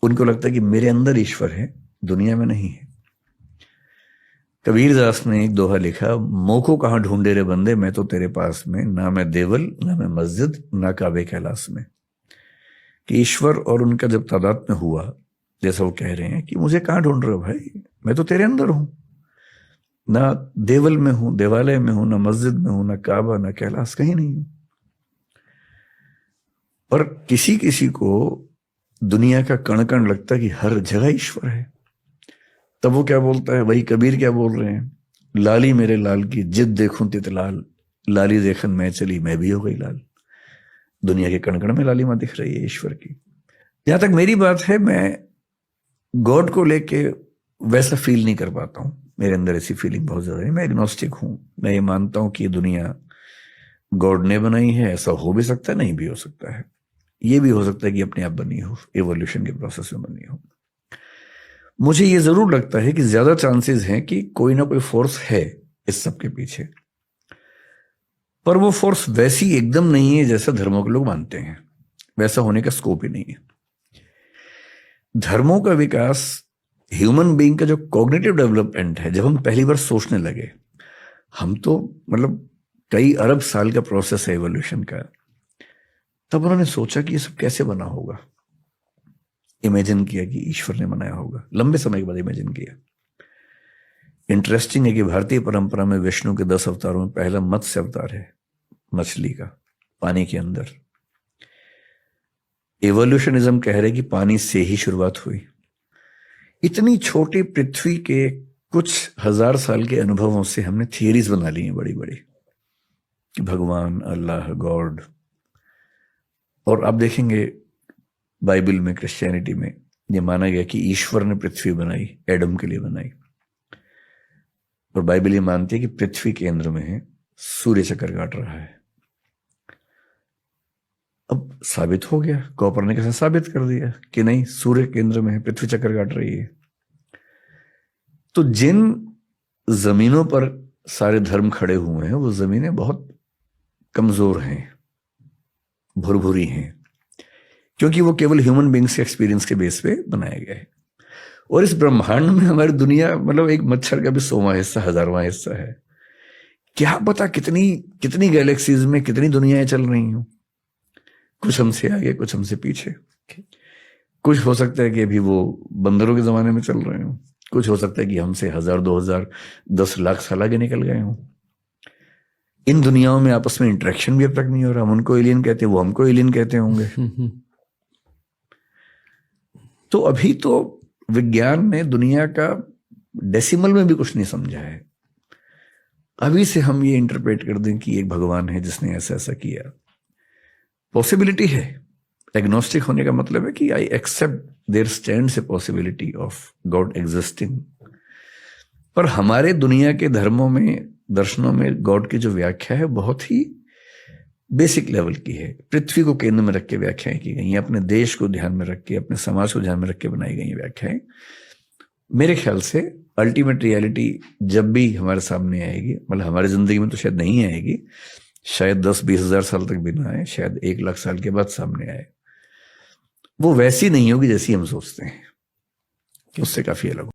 उनको लगता है कि मेरे अंदर ईश्वर है, दुनिया में नहीं है। कबीरदास ने एक दोहा लिखा, मोको कहाँ ढूंढे रे बंदे, मैं तो तेरे पास में, ना मैं देवल ना मैं मस्जिद ना काबे कैलाश में। कि ईश्वर और उनका जब तादात्म्य हुआ, जैसा वो कह रहे हैं कि मुझे कहाँ ढूंढ रहे हो भाई, मैं तो तेरे अंदर हूं, ना देवल में हूं, देवालय में हूं, ना मस्जिद में हूं, ना काबा ना कैलाश, कहीं नहीं हूं। पर किसी किसी को दुनिया का कण कण लगता है कि हर जगह ईश्वर है। तब वो क्या बोलता है, वही कबीर क्या बोल रहे हैं, लाली मेरे लाल की जिद देखूं तित लाल, लाली देखन मैं चली मैं भी हो गई लाल। दुनिया के कण कण में लालिमा दिख रही है ईश्वर की। जहां तक मेरी बात है, मैं गॉड को लेके वैसा फील नहीं कर पाता हूं, मेरे अंदर ऐसी फीलिंग बहुत ज्यादा है। मैं एग्नोस्टिक हूं, मैं ये मानता हूं कि ये दुनिया गॉड ने बनाई है, ऐसा हो भी सकता है, नहीं भी हो सकता है। ये भी हो सकता है कि अपने आप बनी हो, एवोल्यूशन के प्रोसेस में बनी हो। मुझे ये जरूर लगता है कि ज्यादा चांसेस हैं कि कोई ना कोई फोर्स है इस सब के पीछे, पर वो फोर्स वैसी एकदम नहीं है जैसा धर्मों के लोग मानते हैं। वैसा होने का स्कोप ही नहीं है। धर्मों का विकास, ह्यूमन बीइंग का जो कॉग्निटिव डेवलपमेंट है, जब हम पहली बार सोचने लगे, हम तो मतलब कई अरब साल का प्रोसेस है एवोल्यूशन का, तब उन्होंने सोचा कि ये सब कैसे बना होगा। इमेजिन किया कि ईश्वर ने बनाया होगा, लंबे समय के बाद इमेजिन किया। इंटरेस्टिंग है कि भारतीय परंपरा में विष्णु के 10 अवतारों में पहला मत्स्य अवतार है, मछली का, पानी के अंदर। एवोल्यूशनिज्म कह रहे कि पानी से ही शुरुआत हुई। इतनी छोटी पृथ्वी के कुछ हजार साल के अनुभवों से हमने थियरीज बना ली हैं बड़ी बड़ी, कि भगवान, अल्लाह, गॉड। और आप देखेंगे बाइबल में, क्रिश्चियनिटी में ये माना गया कि ईश्वर ने पृथ्वी बनाई, एडम के लिए बनाई। और बाइबल ये मानती है कि पृथ्वी केंद्र में है, सूर्य चक्कर काट रहा है। अब साबित हो गया, कोपरनिकस ने साबित कर दिया कि नहीं, सूर्य केंद्र में है, पृथ्वी चक्कर काट रही है। तो जिन जमीनों पर सारे धर्म खड़े हुए हैं, वो जमीनें बहुत कमजोर हैं, भुरभुरी हैं, क्योंकि वो केवल ह्यूमन बींग्स के एक्सपीरियंस के बेस पे बनाया गया है। और इस ब्रह्मांड में हमारी दुनिया मतलब एक मच्छर का भी 100वां हिस्सा, 1000वां हिस्सा है। क्या पता कितनी कितनी गैलेक्सीज में कितनी दुनियाएं चल रही हूं, कुछ हमसे आगे कुछ हमसे पीछे। कुछ हो सकता है कि अभी वो बंदरों के जमाने में चल रहे हो, कुछ हो सकता है कि हमसे 1000, 2000, 10 लाख साल आगे निकल गए हों। इन दुनियाओं में आपस में इंटरेक्शन भी अब तक नहीं हो रहा। हम उनको एलियन कहते हैं, वो हमको एलियन कहते होंगे। तो अभी तो विज्ञान ने दुनिया का डेसिमल में भी कुछ नहीं समझा है। अभी से हम ये इंटरप्रेट कर दें कि एक भगवान है जिसने ऐसा ऐसा किया, पॉसिबिलिटी है। एग्नोस्टिक होने का मतलब है कि I accept there stands a possibility of God existing. पर हमारे दुनिया के धर्मों में, दर्शनों में गॉड की जो व्याख्या है बहुत ही बेसिक लेवल की है। पृथ्वी को केंद्र में रख के व्याख्याएं की गई हैं, अपने देश को ध्यान में रख के, अपने समाज को ध्यान में रख के बनाई गई व्याख्याएं। मेरे ख्याल से अल्टीमेट रियलिटी जब भी हमारे सामने आएगी, मतलब हमारी जिंदगी में तो शायद नहीं आएगी, शायद 10-20 हजार साल तक भी ना आए, शायद 1 लाख साल के बाद सामने आए, वो वैसी नहीं होगी जैसी हम सोचते हैं, उससे काफी अलग।